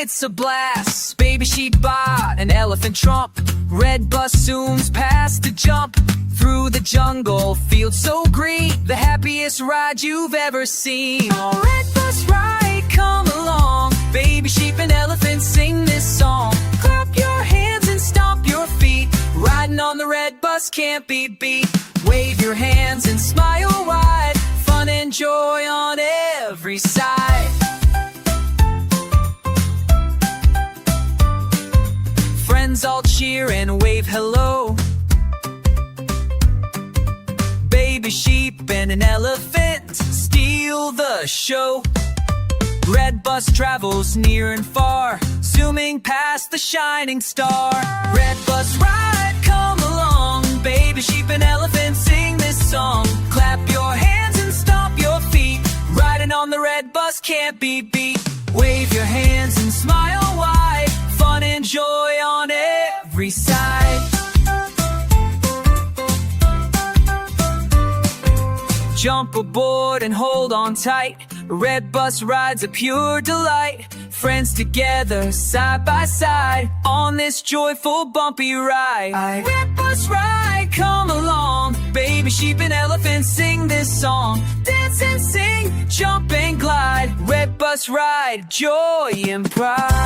it's a blast. Baby sheep bought an elephant trump. Red bus zooms past to jump through the jungle, fields so green, the happiest ride you've ever seen. Oh, red bus ride, come along. Baby sheep and elephants sing this song. Clap your hands and stomp your feet. Riding on the red bus can't be beat. Wave your hands and smile wide. Fun and joy on every side. Friends all cheer and wave hello. Baby sheep and an elephant steal the show. Red bus travels near and far, zooming past the shining star. Red bus ride, come along. Baby sheep and elephants sing this song. Clap your hands and stomp your feet. Riding on the red bus can't be beat. Wave your hands and smile wide. Fun and joy on every side. Jump aboard and hold on tight. A red bus ride's a pure delight. Friends together, side by side, on this joyful bumpy ride. Red bus ride, come along. Baby sheep and elephants sing this song. Dance and sing, jump and glide. Red bus ride, joy and pride.